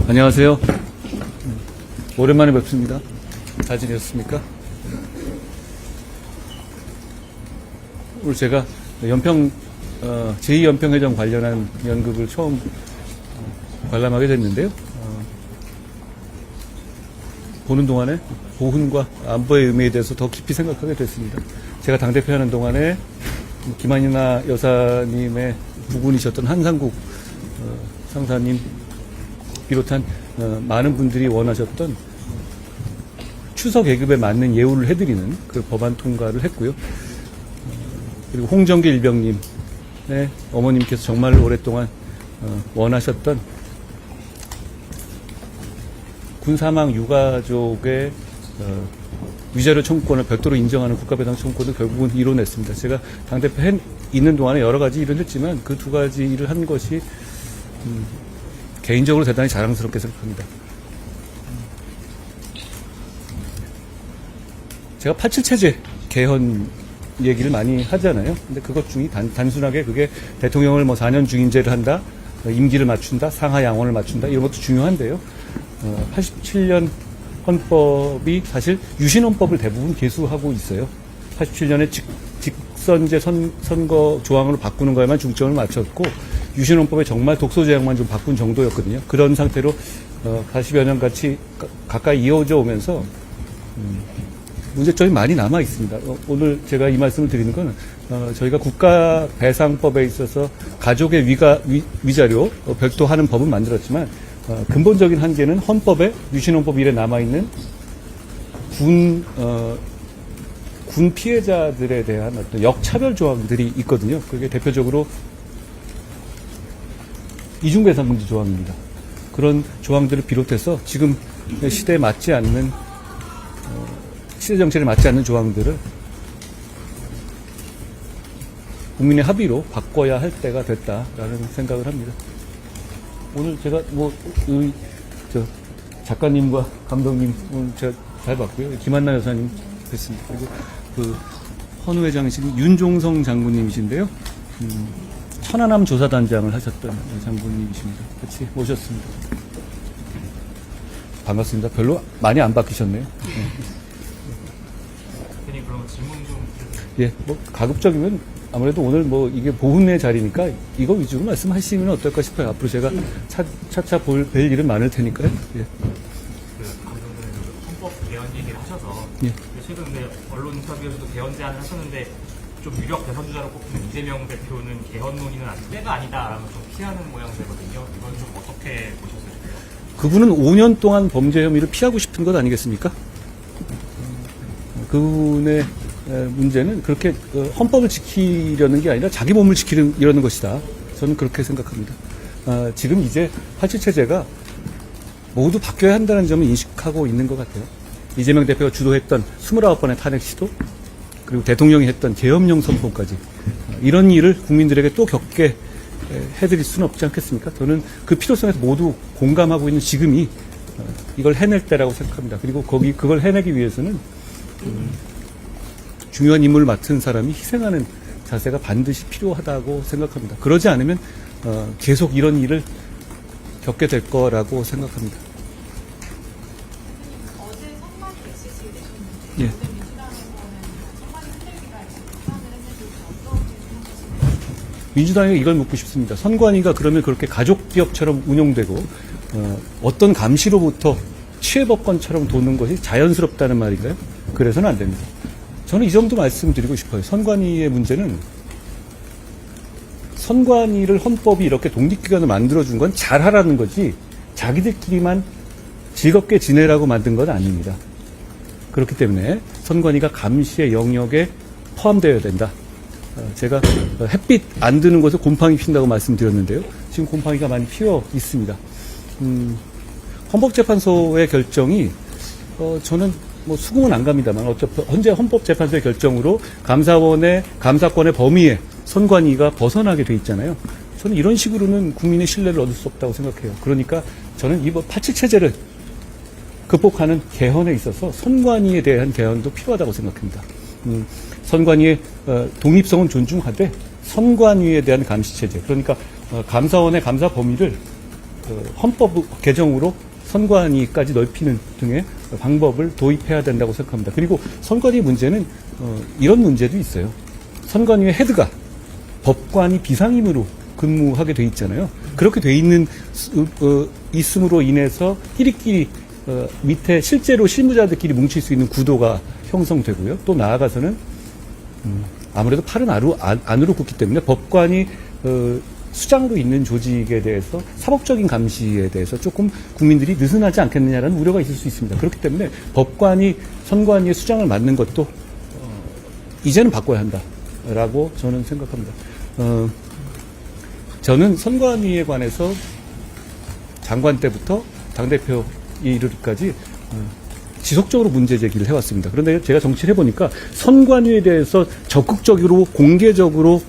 안녕하세요. 오랜만에 뵙습니다. 잘 지내셨습니까? 오늘 제가 제2연평해전 관련한 연극을 처음 관람하게 됐는데요. 보는 동안에 보훈과 안보의 의미에 대해서 더 깊이 생각하게 됐습니다. 제가 당대표 하는 동안에 김한이나 여사님의 부군이셨던 한상국 상사님 비롯한 많은 분들이 원하셨던 추서 계급에 맞는 예우를 해드리는 그 법안 통과를 했고요. 그리고 홍정기 일병님의 어머님께서 정말 오랫동안 원하셨던 군사망 유가족의 위자료 청구권을 별도로 인정하는 국가배당 청구권을 결국은 이뤄냈습니다. 제가 당대표 있는 동안에 여러 가지 일을 했지만 그 두 가지 일을 한 것이 개인적으로 대단히 자랑스럽게 생각합니다. 제가 87체제 개헌 얘기를 많이 하잖아요. 근데 그것 중에 단순하게 그게 대통령을 4년 중임제를 한다, 임기를 맞춘다, 상하 양원을 맞춘다, 이런 것도 중요한데요. 87년 헌법이 사실 유신헌법을 대부분 계수하고 있어요. 87년에 직선제 선거 조항으로 바꾸는 거에만 중점을 맞췄고, 유신헌법에 정말 독소 제약만 좀 바꾼 정도였거든요. 그런 상태로 40여 년 같이 가까이 이어져 오면서 문제점이 많이 남아 있습니다. 오늘 제가 이 말씀을 드리는 건 저희가 국가배상법에 있어서 가족의 위자료 별도 하는 법은 만들었지만 근본적인 한계는 헌법에 유신헌법 1에 남아있는 군 피해자들에 대한 어떤 역차별 조항들이 있거든요. 그게 대표적으로 이중배상금지 조항입니다. 그런 조항들을 비롯해서 지금 시대에 맞지 않는 시대 정책에 맞지 않는 조항들을 국민의 합의로 바꿔야 할 때가 됐다라는 생각을 합니다. 오늘 제가 작가님과 감독님 오늘 제가 잘 봤고요. 김한나 여사님 뵀습니다. 그리고 헌우 회장이신 윤종성 장군님이신데요. 천안함 조사단장을 하셨던 장군님이십니다. 같이 모셨습니다. 반갑습니다. 별로 많이 안 바뀌셨네요. 대표님 그럼 질문 좀. 예, 가급적이면 아무래도 오늘 이게 보훈의 자리니까 이거 위주로 말씀하시면 어떨까 싶어요. 앞으로 제가 차차 뵐 일은 많을 테니까요. 예. 감독님은 헌법 개헌 얘기를 하셔서 예. 최근 언론 인터뷰에서도 개헌 제안을 하셨는데 좀 유력 대선 주자로 꼽히는 이재명 대표는 개헌 논의는 때가 아니다라고 좀 피하는 모양새거든요. 이건 좀 어떻게 보셨을까요? 그분은 5년 동안 범죄 혐의를 피하고 싶은 것 아니겠습니까? 그분의 문제는 그렇게 헌법을 지키려는 게 아니라 자기 몸을 지키려는 것이다. 저는 그렇게 생각합니다. 지금 이제 87체제가 모두 바뀌어야 한다는 점을 인식하고 있는 것 같아요. 이재명 대표가 주도했던 29번의 탄핵 시도, 그리고 대통령이 했던 계엄령 선포까지 이런 일을 국민들에게 또 겪게 해드릴 수는 없지 않겠습니까? 저는 그 필요성에서 모두 공감하고 있는 지금이 이걸 해낼 때라고 생각합니다. 그리고 그걸 해내기 위해서는 중요한 임무를 맡은 사람이 희생하는 자세가 반드시 필요하다고 생각합니다. 그러지 않으면 계속 이런 일을 겪게 될 거라고 생각합니다. 어제 선관위 SC 되셨는데 예. 민주당에게 이걸 묻고 싶습니다. 선관위가 그러면 그렇게 가족기업처럼 운영되고 어떤 감시로부터 취해법권처럼 도는 것이 자연스럽다는 말인가요? 그래서는 안 됩니다. 저는 이 정도 말씀드리고 싶어요. 선관위의 문제는 선관위를 헌법이 이렇게 독립기관을 만들어준 건 잘하라는 거지 자기들끼리만 즐겁게 지내라고 만든 건 아닙니다. 그렇기 때문에 선관위가 감시의 영역에 포함되어야 된다. 제가 햇빛 안 드는 곳에 곰팡이 핀다고 말씀드렸는데요. 지금 곰팡이가 많이 피어 있습니다. 헌법재판소의 결정이 저는 수긍은 안 갑니다만 어차피 현재 헌법재판소의 결정으로 감사권의 범위에 선관위가 벗어나게 돼 있잖아요. 저는 이런 식으로는 국민의 신뢰를 얻을 수 없다고 생각해요. 그러니까 저는 이 87체제를 극복하는 개헌에 있어서 선관위에 대한 개헌도 필요하다고 생각합니다. 선관위의 독립성은 존중하되 선관위에 대한 감시체제, 그러니까 감사원의 감사 범위를 헌법 개정으로 선관위까지 넓히는 등의 방법을 도입해야 된다고 생각합니다. 그리고 선관위 문제는 이런 문제도 있어요. 선관위의 헤드가 법관이 비상임으로 근무하게 돼 있잖아요. 그렇게 돼 있음으로 인해서 끼리끼리 밑에 실제로 실무자들끼리 뭉칠 수 있는 구도가 형성되고요. 또 나아가서는 아무래도 팔은 안으로 굽기 때문에 법관이 수장으로 있는 조직에 대해서 사법적인 감시에 대해서 조금 국민들이 느슨하지 않겠느냐라는 우려가 있을 수 있습니다. 그렇기 때문에 법관이 선관위의 수장을 맡는 것도 이제는 바꿔야 한다라고 저는 생각합니다. 저는 선관위에 관해서 장관 때부터 당대표에 이르기까지 지속적으로 문제 제기를 해왔습니다. 그런데 제가 정치를 해보니까 선관위에 대해서 적극적으로 공개적으로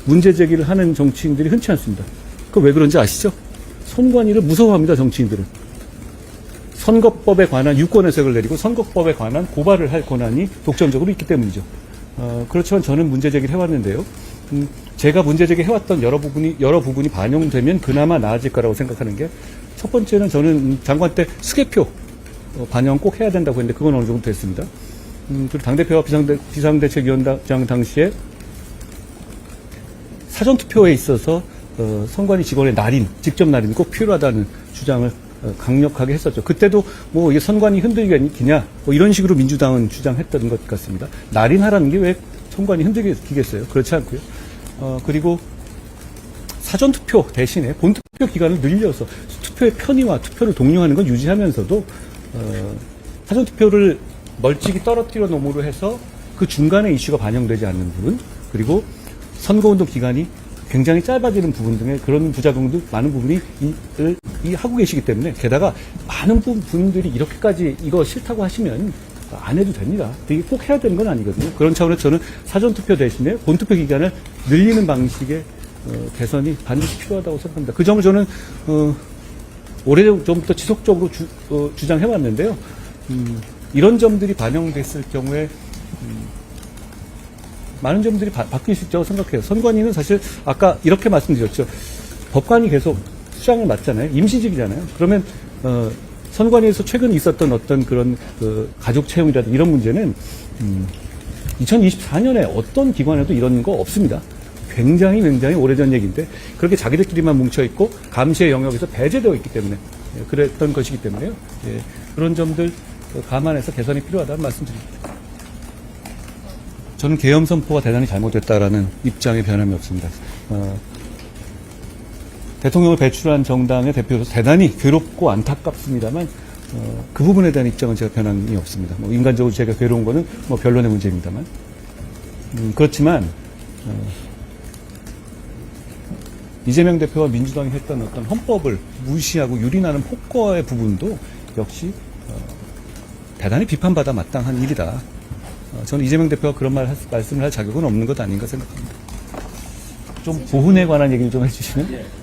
문제 제기를 하는 정치인들이 흔치 않습니다. 그 왜 그런지 아시죠? 선관위를 무서워합니다, 정치인들은. 선거법에 관한 유권 해석을 내리고 선거법에 관한 고발을 할 권한이 독점적으로 있기 때문이죠. 그렇지만 저는 문제 제기를 해왔는데요. 제가 문제 제기 해왔던 여러 부분이 반영되면 그나마 나아질 거라고 생각하는 게 첫 번째는 저는 장관 때 수개표 반영 꼭 해야 된다고 했는데 그건 어느 정도 됐습니다. 그리고 당대표와 비상대책위원장 당시에 사전투표에 있어서 선관위 직원의 직접 날인이 꼭 필요하다는 주장을 강력하게 했었죠. 그때도 뭐 이게 선관위 흔들기냐 뭐 이런 식으로 민주당은 주장했던 것 같습니다. 날인하라는 게 왜 선관위 흔들기겠어요? 그렇지 않고요. 그리고 사전투표 대신에 본투표 기간을 늘려서 투표의 편의와 투표를 독려하는 건 유지하면서도 사전투표를 멀찍이 떨어뜨려 놓음으로 해서 그 중간에 이슈가 반영되지 않는 부분, 그리고 선거운동 기간이 굉장히 짧아지는 부분 등의 그런 부작용도 많은 부분이 하고 계시기 때문에, 게다가 많은 분들이 이렇게까지 이거 싫다고 하시면 안 해도 됩니다. 되게 꼭 해야 되는 건 아니거든요. 그런 차원에서 저는 사전투표 대신에 본투표 기간을 늘리는 방식의 개선이 반드시 필요하다고 생각합니다. 그 점을 저는 오래전부터 지속적으로 주장해왔는데요. 이런 점들이 반영됐을 경우에 많은 점들이 바뀔 수 있다고 생각해요. 선관위는 사실 아까 이렇게 말씀드렸죠. 법관이 계속 수장을 맡잖아요. 임시직이잖아요. 그러면 선관위에서 최근 있었던 어떤 그런 가족 채용이라든지 이런 문제는 2024년에 어떤 기관에도 이런 거 없습니다. 굉장히 오래전 얘기인데 그렇게 자기들끼리만 뭉쳐있고 감시의 영역에서 배제되어 있기 때문에 그랬던 것이기 때문에요. 예, 그런 점들 감안해서 개선이 필요하다는 말씀드립니다. 저는 계엄 선포가 대단히 잘못됐다라는 입장에 변함이 없습니다. 대통령을 배출한 정당의 대표로서 대단히 괴롭고 안타깝습니다만 그 부분에 대한 입장은 제가 변함이 없습니다. 뭐 인간적으로 제가 괴로운 거는 뭐 변론의 문제입니다만 그렇지만 이재명 대표와 민주당이 했던 어떤 헌법을 무시하고 유린하는 폭거의 부분도 역시 대단히 비판받아 마땅한 일이다. 저는 이재명 대표가 그런 말씀을 할 자격은 없는 것 아닌가 생각합니다. 좀 보훈에 관한 얘기를 좀 해주시면.